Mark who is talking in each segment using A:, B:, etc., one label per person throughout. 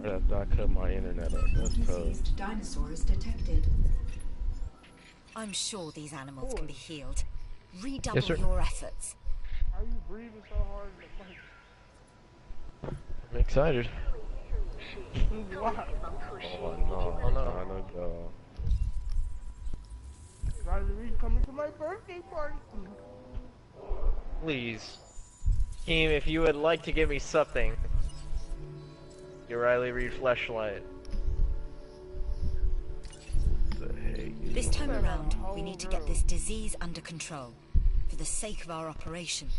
A: after I cut my internet up. That's tough.
B: Diseased dinosaurs detected.
C: I'm sure these animals can be healed. Redouble
A: Yes, sir.
C: your efforts.
D: How you breathing so hard in the mic?
A: I'm excited.
D: Why?
A: Oh no,
E: Oh, no.
A: trying to go.
D: Riley Reed coming to my birthday party.
E: Please. Team, if you would like to give me something. Your Riley Reed fleshlight.
C: This time around, we need to get this disease under control. For the sake of our operation.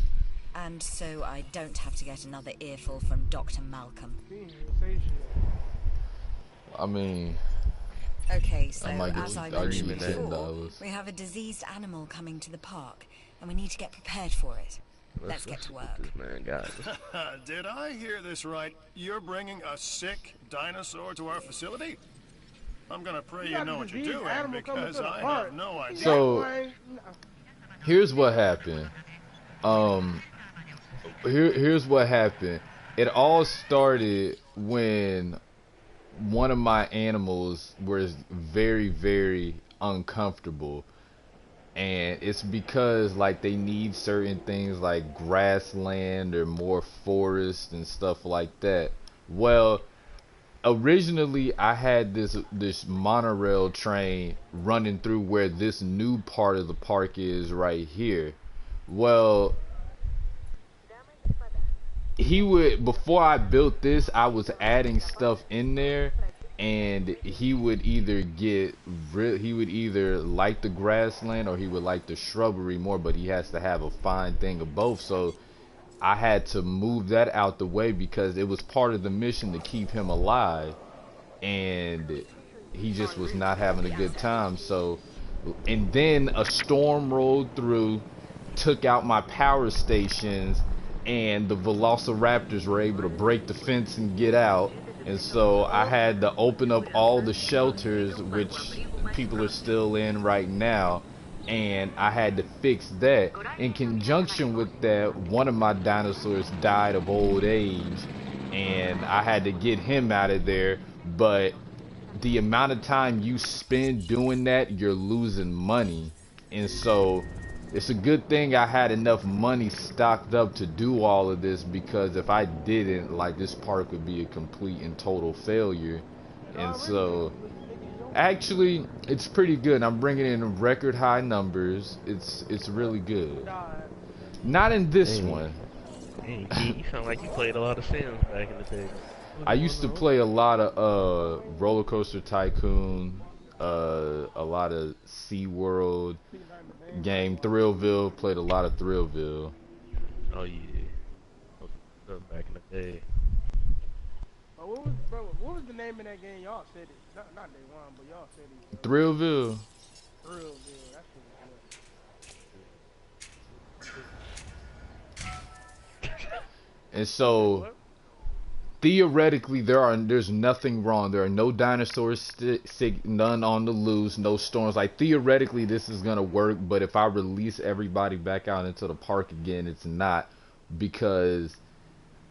C: And so I don't have to get another earful from Dr. Malcolm.
F: I mean,
C: Okay, so
F: I might
C: as I
F: get
C: mentioned
F: you
C: before,
F: $10.
C: we have a diseased animal coming to the park, and we need to get prepared for it. Let's get to work.
A: This man got it.
G: Did I hear this right? You're bringing a sick dinosaur to our facility? I'm gonna pray you know what you're doing, because I have no idea.
F: so here's what happened. Here's what happened. It all started when one of my animals was very, very uncomfortable. And it's because like they need certain things like grassland or more forest and stuff like that. Well, originally I had this monorail train running through where this new part of the park is right here. Well, before I built this, I was adding stuff in there, and he would either like the grassland or he would like the shrubbery more, but he has to have a fine thing of both. So I had to move that out the way because it was part of the mission to keep him alive, and he just was not having a good time. So, and then a storm rolled through, took out my power stations, and the velociraptors were able to break the fence and get out. And so I had to open up all the shelters, which people are still in right now, and I had to fix that. In conjunction with that, one of my dinosaurs died of old age, and I had to get him out of there. But the amount of time you spend doing that, you're losing money. And so it's a good thing I had enough money stocked up to do all of this, because if I didn't, like, this park would be a complete and total failure. And so actually it's pretty good. I'm bringing in record high numbers. It's really good. Not in this one.
A: Hey, you sound like you played a lot of Sims back in the day.
F: I used to play a lot of Roller Coaster Tycoon, a lot of SeaWorld game, Thrillville. Played a lot of Thrillville.
A: Oh yeah, back in the day.
D: What was the name of that game? Y'all said it. Not day one, but y'all said it.
F: Thrillville.
D: Thrillville. That's what it was.
F: And so theoretically there's nothing wrong. There are no dinosaurs sick, none on the loose, no storms. Like, theoretically this is gonna work, but if I release everybody back out into the park again, it's not, because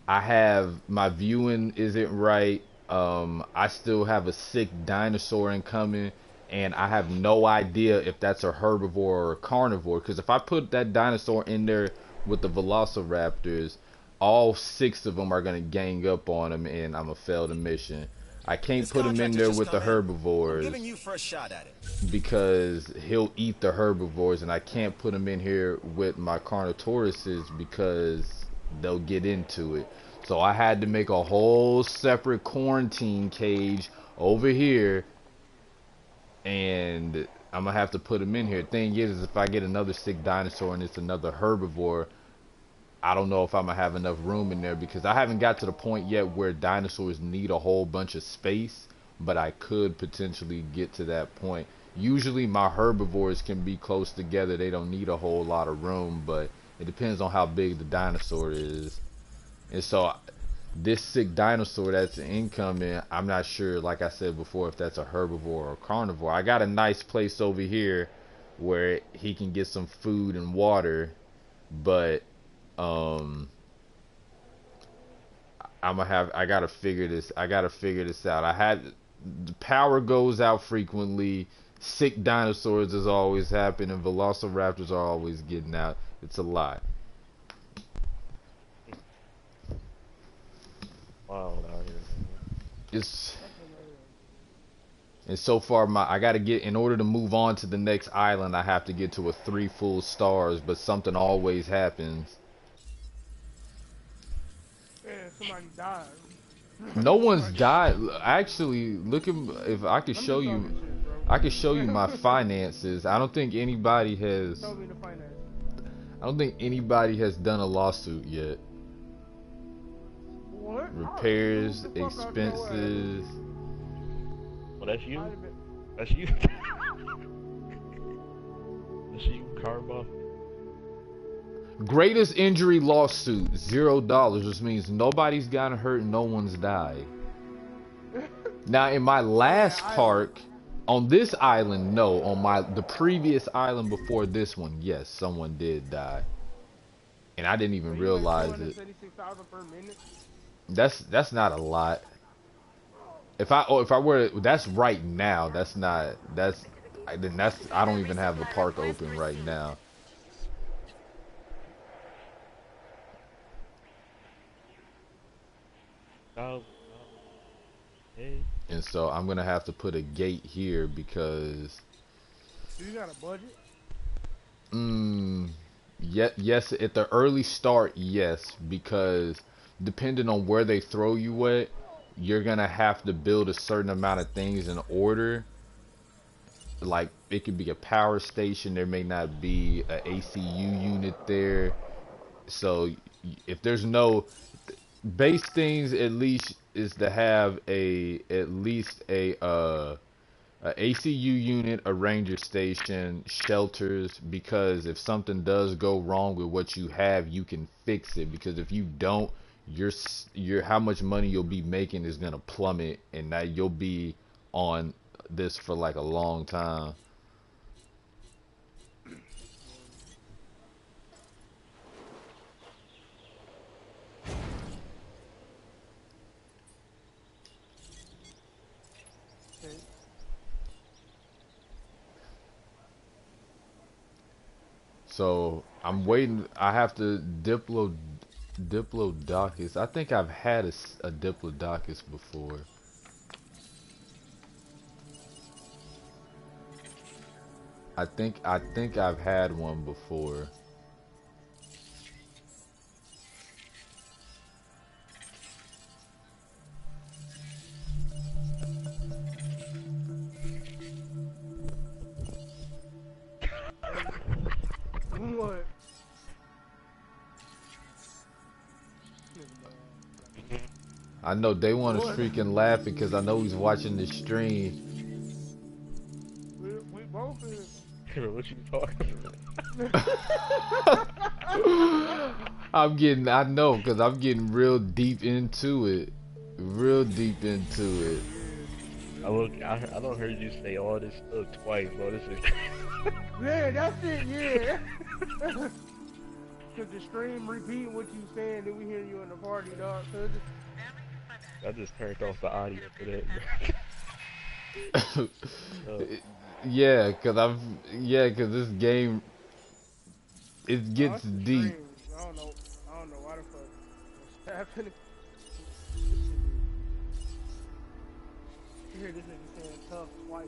F: I have my viewing isn't right. I still have a sick dinosaur incoming, and I have no idea if that's a herbivore or a carnivore, because if I put that dinosaur in there with the velociraptors, all 6 of them are going to gang up on him, and I'm going to fail the mission. I can't put him in there with the herbivores,
H: giving you first shot at it,
F: because he'll eat the herbivores, and I can't put him in here with my carnotauruses because they'll get into it. So I had to make a whole separate quarantine cage over here, and I'm going to have to put him in here. Thing is if I get another sick dinosaur and it's another herbivore, I don't know if I'm going to have enough room in there, because I haven't got to the point yet where dinosaurs need a whole bunch of space, but I could potentially get to that point. Usually my herbivores can be close together. They don't need a whole lot of room, but it depends on how big the dinosaur is. And so this sick dinosaur that's incoming, I'm not sure, like I said before, if that's a herbivore or a carnivore. I got a nice place over here where he can get some food and water, but I I gotta figure this out. The power goes out frequently. Sick dinosaurs is always happening. Velociraptors are always getting out. It's a lot.
A: Wild out here.
F: And so far, I gotta get, in order to move on to the next island, I have to get to a 3 full stars, but something always happens.
D: Yeah, somebody died.
F: No one's died. Actually, look at, if I could show you, I could show you my finances. I don't think anybody has. I don't think anybody has done a lawsuit yet.
D: What?
F: Repairs, expenses.
A: Well, that's you. That's you. That's you, Karma.
F: Greatest injury lawsuit, $0, which means nobody's gotten hurt and no one's died. Now, in my last park, on this island, no. On the previous island before this one, yes, someone did die, and I didn't even realize it. That's not a lot. If I were, that's right now. I don't even have the park open right now. And so I'm gonna have to put a gate here because.
D: Do you got a budget?
F: Yes. At the early start, yes, because depending on where they throw you at, you're gonna have to build a certain amount of things in order. Like, it could be a power station. There may not be a ACU unit there. So if there's no base things, at least is to have at least a ACU unit, a ranger station, shelters, because if something does go wrong with what you have, you can fix it. Because if you don't, your how much money you'll be making is gonna plummet, and now you'll be on this for like a long time. So I'm waiting. I have to Diplodocus. I think I've had a Diplodocus before. I think I've had one before.
D: What?
F: I know they want to freaking laugh because I know he's watching the stream.
D: We both is.
A: What you talking about?
F: I know, because I'm getting real deep into it. Real deep into it.
A: I don't heard you say all this stuff twice, bro. This is.
D: Yeah, that's it, yeah. Cause the stream repeat what you saying, then we hear you in the party, dog.
A: I just turned off the audio for that.
F: Yeah, cause this game, it gets deep.
D: I don't know why the fuck it's happening. You hear this nigga saying tough twice.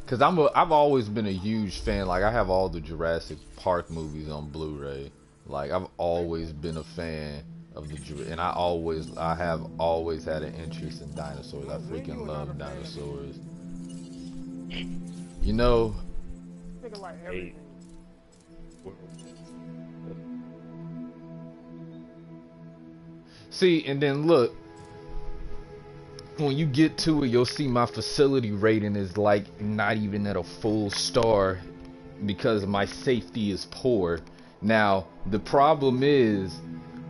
F: Cause I've always been a huge fan. Like, I have all the Jurassic Park movies on Blu-ray. Like, I've always been a fan of and I have always had an interest in dinosaurs. I freaking love dinosaurs. You know. See, and then look. When you get to it, you'll see my facility rating is like not even at a full star because my safety is poor. Now, the problem is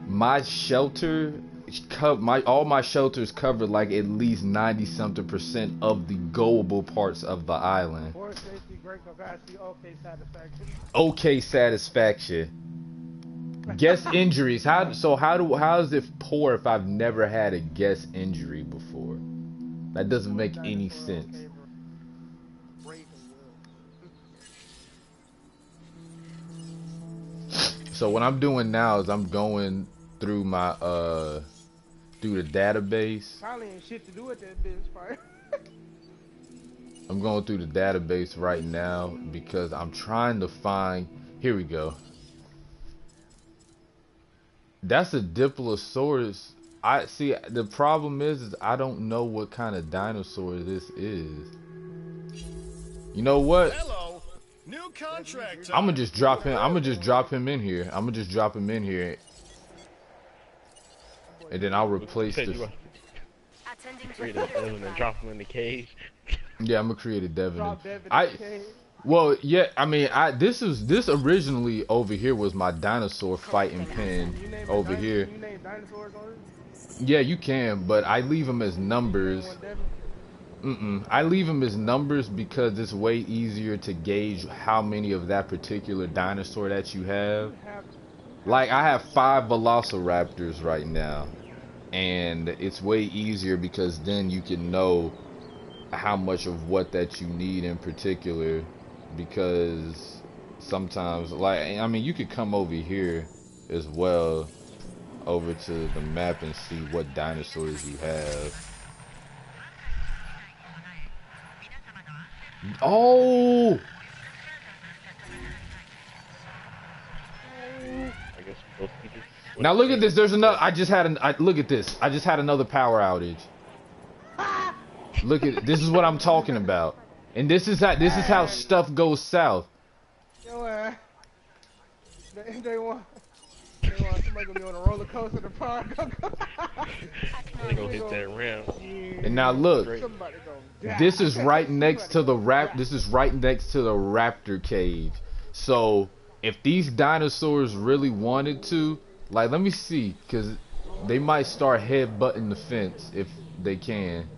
F: my shelter all my shelters cover like at least 90-something% of the goable parts of the island.
D: Poor safety, great capacity, okay satisfaction.
F: Okay satisfaction. Guest injuries. How is it poor if I've never had a guest injury before? That doesn't make any sense. So what I'm doing now is I'm going through my through the database.
D: Probably ain't shit to do with that bitch, fire.
F: I'm going through the database right now because I'm trying to find. Here we go. That's a Diplosaurus. I see. The problem is I don't know what kind of dinosaur this is. You know what?
G: Hello. New contract.
F: I'm gonna just drop him. I'm gonna just drop him in here. I'm gonna just drop him in here, and then I'll replace the.
A: Create a Devin and drop him in the cage.
F: Yeah, I'm gonna create a Devin.
D: Drop Devin
F: I.
D: in the cage.
F: Well, yeah. I mean, this originally over here was my dinosaur fighting pen over here.
D: You name dinosaurs on it?
F: Yeah, you can, but I leave them as numbers. I leave them as numbers because it's way easier to gauge how many of that particular dinosaur that you have. Like, I have 5 velociraptors right now, and it's way easier because then you can know how much of what that you need in particular, because sometimes, like, I mean, you could come over here as well, over to the map, and see what dinosaurs you have. Oh!
A: I guess both people.
F: Now look at this. There's another. Look at this. I just had another power outage. Look at this. Is what I'm talking about. And this is how stuff goes south.
D: Yo, they want somebody gonna be on a roller coaster in the park.
A: They gonna hit that ramp.
F: And now look.
D: Somebody gonna die.
F: This is right next to the This is right next to the raptor cage. So if these dinosaurs really wanted to, like, let me see, because they might start headbutting the fence if they can.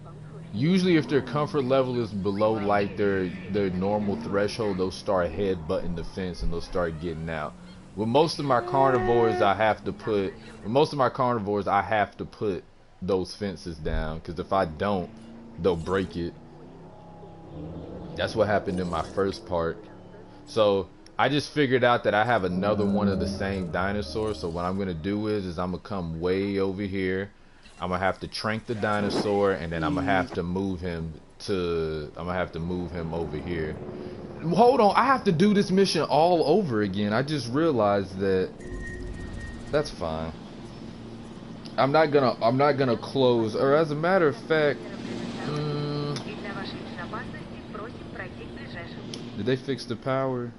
F: Usually if their comfort level is below like their normal threshold, they'll start headbutting the fence and they'll start getting out. With most of my carnivores, I have to put those fences down, because if I don't, they'll break it. That's what happened in my first part. So I just figured out that I have another one of the same dinosaur. So what I'm gonna do is I'm gonna come way over here. I'm gonna have to trank the dinosaur, and then I'm gonna have to move him over here. Hold on, I have to do this mission all over again. I just realized that. That's fine. I'm not gonna close, or as a matter of fact, did they fix the power?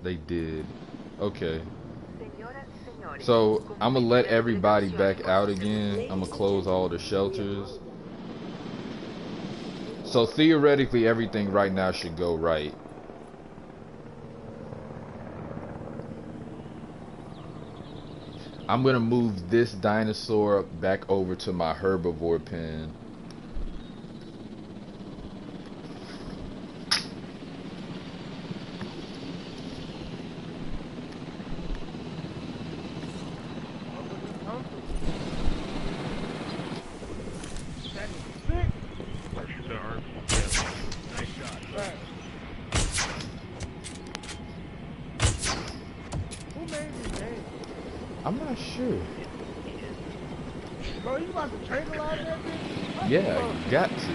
F: They did. Okay. So I'm gonna let everybody back out again. I'm gonna close all the shelters. So theoretically, everything right now should go right. I'm gonna move this dinosaur back over to my herbivore pen. I'm not sure.
D: Bro, you about to tranquilize that bitch?
F: Yeah, I got to.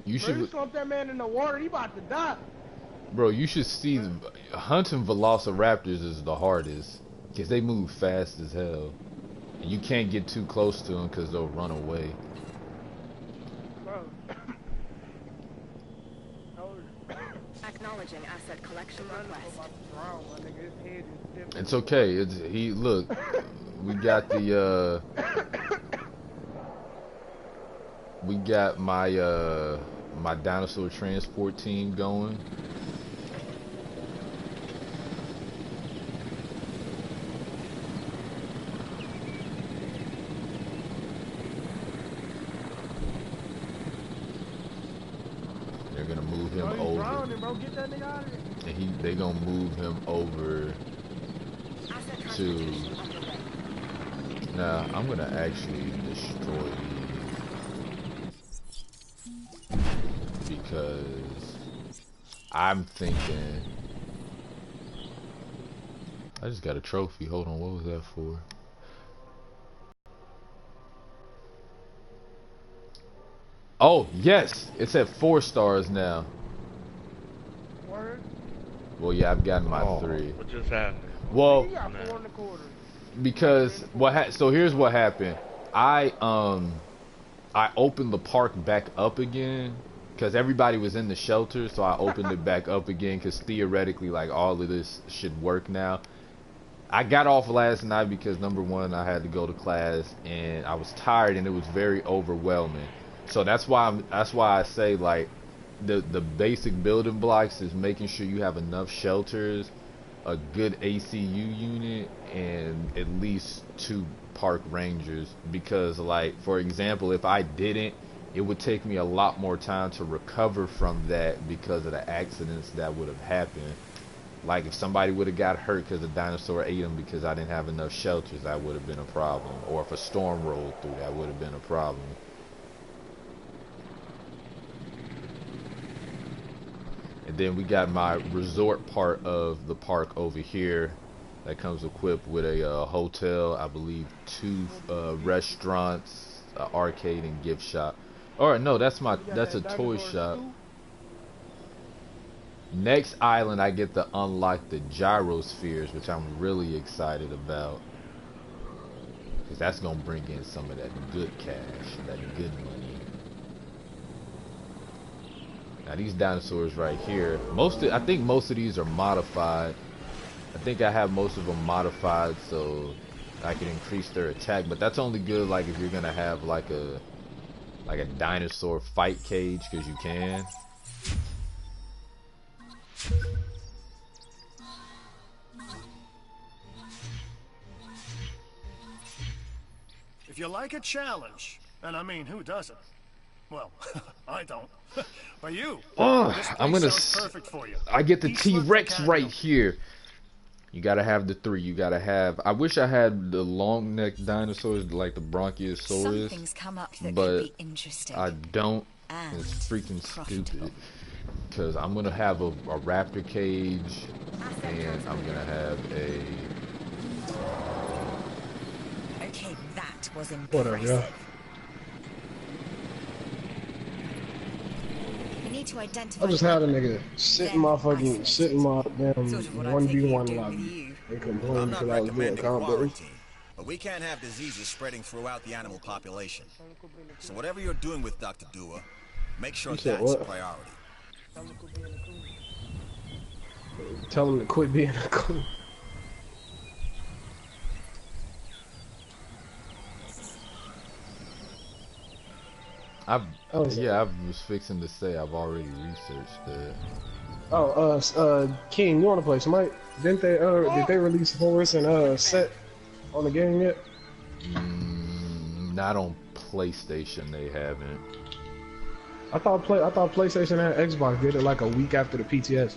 F: You
D: Bro, you
F: should,
D: slump that man in the water, he about to die.
F: bro. You should see hunting velociraptors is the hardest, because they move fast as hell, and you can't get too close to them because they'll run away.
D: Bro.
C: Acknowledging asset collection request.
F: It's okay. Look. We got the we got my my dinosaur transport team going. move him
D: he's
F: over.
D: drowning, bro. Get that nigga out of here.
F: And they gonna move him over to. Now I'm gonna actually destroy these because I'm thinking. I just got a trophy. Hold on, what was that for? Oh yes, it's at 4 stars now.
D: Word?
F: Well, yeah, I've gotten my 3.
A: What just happened?
F: Well,
D: He got 4 in the quarter.
F: because so here's what happened. I opened the park back up again because everybody was in the shelter, so I opened it back up again because theoretically, like, all of this should work now. I got off last night because number one, I had to go to class and I was tired and it was very overwhelming. So that's why I say, like, the basic building blocks is making sure you have enough shelters, a good ACU unit, and at least 2 park rangers. Because, like, for example, if I didn't, it would take me a lot more time to recover from that because of the accidents that would have happened. Like, if somebody would have got hurt because a dinosaur ate them because I didn't have enough shelters, that would have been a problem. Or if a storm rolled through, that would have been a problem. And then we got my resort part of the park over here that comes equipped with a hotel, I believe 2 restaurants, an arcade, and gift shop. Or no, that's a toy shop. Next island, I get to unlock the gyrospheres, which I'm really excited about, because that's gonna bring in some of that good cash, that good money. Now these dinosaurs right here, I think most of these are modified. I think I have most of them modified so I can increase their attack, but that's only good like if you're gonna have like a dinosaur fight cage, because you can.
G: If you like a challenge, and I mean, who doesn't? Well, I don't. But you, this
F: I'm
G: place
F: gonna.
G: sounds perfect for you.
F: I get the
G: East London
F: T-Rex
G: Canyon.
F: right here. You gotta have the 3. You gotta have. I wish I had the long neck dinosaurs like the Bronchiosaurus.
C: Something's come up that
F: but
C: could be interesting.
F: I don't.
C: And
F: It's freaking
C: profitable.
F: stupid. Because I'm gonna have a raptor cage, and I'm gonna have a.
C: Okay, that was
H: Whatever,
C: impressive.
H: yeah.
C: We need to identify.
H: I just had a nigga sit in my damn
C: Sort of what I'm thinking of
H: 1v1
C: doing
H: lobby
C: with you.
H: and complain
I: I'm not
H: because I was doing
I: recommending
H: combat.
I: quarantine, but we can't have diseases spreading throughout the animal population. So whatever you're doing with Dr. Dua, make sure
H: You said
I: that's a
H: what?
I: priority.
H: Tell him to quit being a coon.
F: I was fixing to say I've already researched that.
H: Oh, King, you wanna play Smite? Did they release Horus and Set on the game yet?
F: Not on PlayStation, they haven't.
H: I thought PlayStation and Xbox did it like a week after the PTS.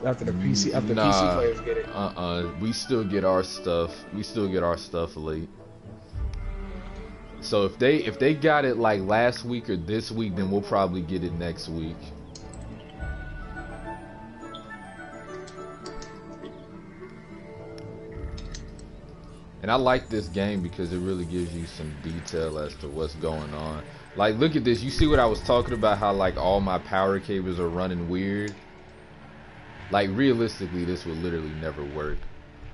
H: After the PC, after PC players get it.
F: We still get our stuff. We still get our stuff late. So if they got it like last week or this week, then we'll probably get it next week. And I like this game because it really gives you some detail as to what's going on. Like, look at this. You see what I was talking about, how like all my power cables are running weird? Like, realistically, this would literally never work.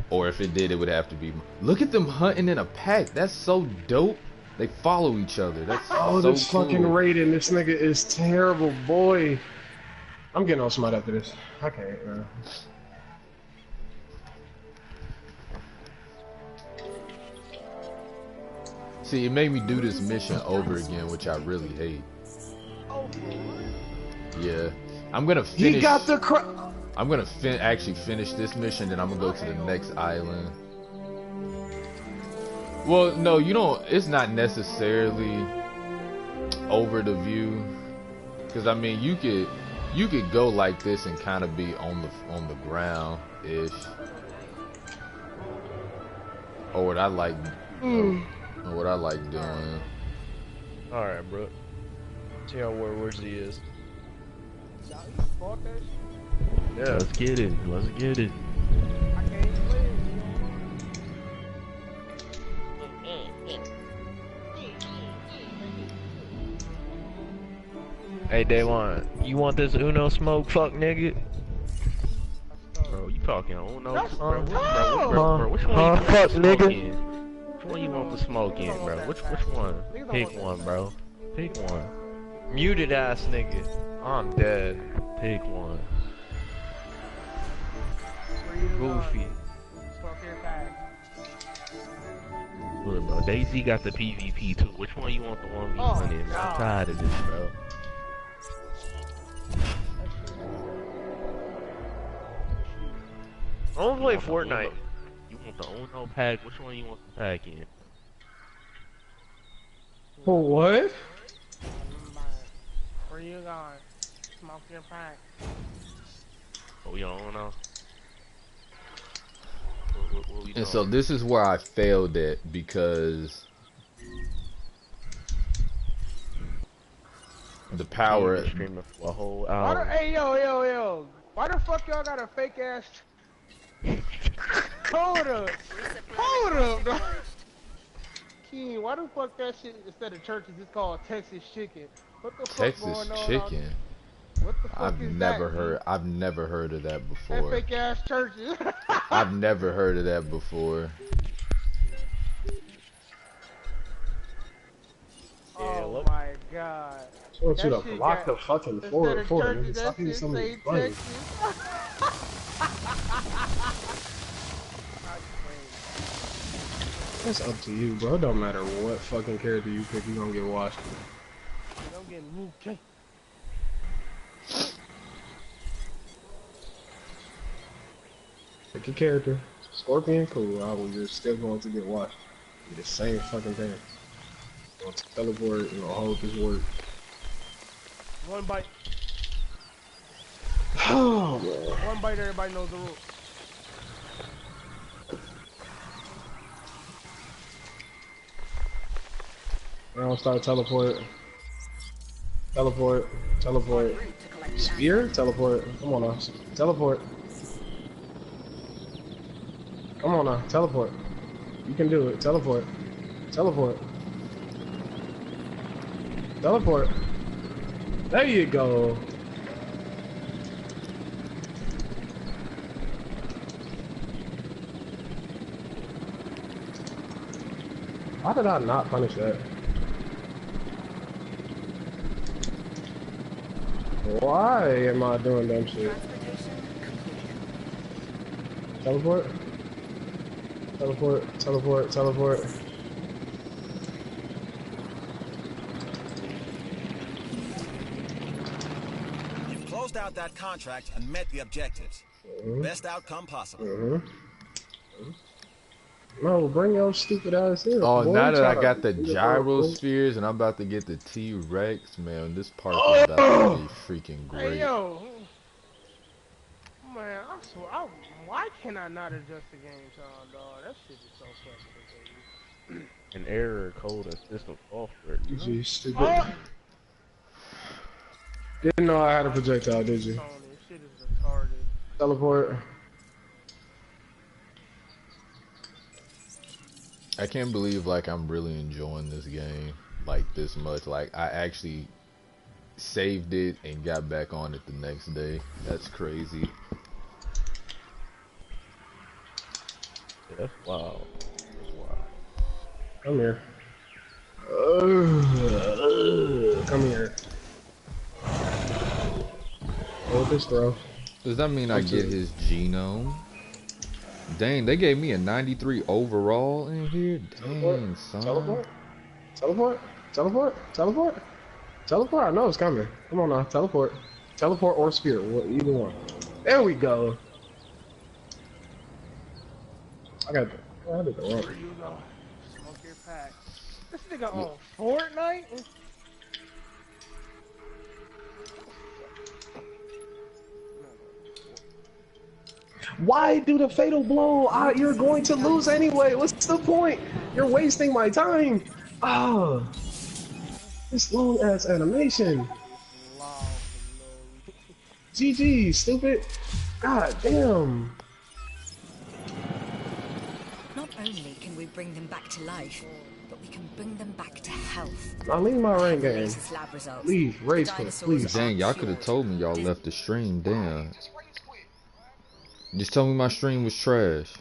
F: Or if it did, it would have to be... Look at them hunting in a pack. That's so dope. They follow each other. That's so
H: this
F: cool.
H: fucking Raiden. This nigga is terrible, boy. I'm getting on Smite after this. I can't, man.
F: See, it made me do this mission over again, which I really hate. Yeah. I'm gonna finish...
H: He got the
F: I'm gonna actually finish this mission, then I'm gonna go to the next island. Well, no, you don't. It's not necessarily over the view, because I mean, you could You could go like this and kind of be on the ground ish. Or what I like, or what I like doing.
E: All right, bro. See how where's he is.
A: Yeah, let's get it. Let's get it.
D: I can't play it.
E: Hey, Day One, you want this Uno smoke, fuck nigga?
A: Bro, you talking Uno?
D: That's
A: Bro, which one
E: fuck nigga?
A: Which one you want the smoke in, bro? Which one? Pick one, bro. Pick one.
E: Muted ass nigga. I'm dead.
A: Pick one.
E: Goofy.
A: Look, bro, Daisy got the PvP too. Which one you want the 1v1 in? I'm tired of this, bro.
E: I wanna play Fortnite.
A: You want the Uno pack? Which one you want the pack in?
H: For what?
D: Where you going? Smoke your pack.
A: Oh, we on Uno? What we
F: And
A: doing?
F: so this is where I failed at because the power.
A: Streaming for a whole
D: Why
A: hour.
D: hey, yo. Why the fuck y'all got a fake ass? Hold up, bro. Keen, why the fuck that shit instead of churches it's called Texas Chicken? What the fuck
F: Texas
D: going on?
F: chicken.
D: What the fuck
F: I've
D: is
F: never
D: that,
F: heard. I've never heard of that
D: That
F: before.
D: fake ass churches.
F: I've never heard of that before.
D: Oh my god.
H: I want you
D: That
H: to
D: shit
H: block
D: got-
H: the fucking
D: Instead
H: floor.
D: of
H: Nigga.
D: churches,
H: Stop
D: that
H: eating
D: shit
H: some of
D: say
H: these buns.
D: Texas.
H: It's up to you, bro. It don't matter what fucking character you pick, you gonna get washed.
D: Don't get moved.
H: Pick a character. Scorpion, cool. You're still going to get washed. Do the same fucking thing. You're gonna teleport, you're gonna hold this work.
D: One bite.
H: Oh, man.
D: One bite, everybody knows the rules.
H: Now start teleport. Teleport. Teleport. Spear? Teleport. Come on now. Teleport. Come on now. Teleport. You can do it. Teleport. Teleport. Teleport. There you go. Why did I not punish that? Why am I doing dumb shit? Teleport? Teleport, teleport, teleport.
I: You've closed out that contract and met the objectives. Best outcome possible.
H: No, bring your stupid ass here.
F: Oh,
H: boy.
F: now that I
H: Try
F: got the
H: to-
F: gyrospheres and I'm about to get the T-Rex, man, this park is about to be freaking
D: Hey
F: great.
D: yo, man, I swear, why can I not adjust the game time, dog? That shit is so fucking
A: An error code and system software. You know?
H: You stupid.
D: Oh!
H: Didn't know I had a projectile, did you?
D: Tony, this shit is retarded.
H: Teleport.
F: I can't believe like I'm really enjoying this game like this much. Like I actually saved it and got back on it the next day. That's crazy.
A: Yeah, that's wild. That's wild.
H: Come here. Come here. Hold this throw.
F: Does that mean I get his genome? Dang, they gave me a 93 overall in here. Dang, son.
H: Teleport. Teleport. Teleport. Teleport. Teleport. I know it's coming. Come on now. Teleport. Teleport or spear. Either one. There we go. I got the. I did the wrong.
D: There you go. Smoke your pack. This nigga on Fortnite?
H: Why do the fatal blow? You're going to lose anyway. What's the point? You're wasting my time. Oh, this long ass animation. GG, stupid. God damn.
C: Not only can we bring them back to life, but we can bring them back to health.
H: Now leave my rain game.
C: Lab results.
H: Leave, rage quit, please.
F: Dang, y'all could have told me y'all left the stream. Damn. Just tell me my stream was trash.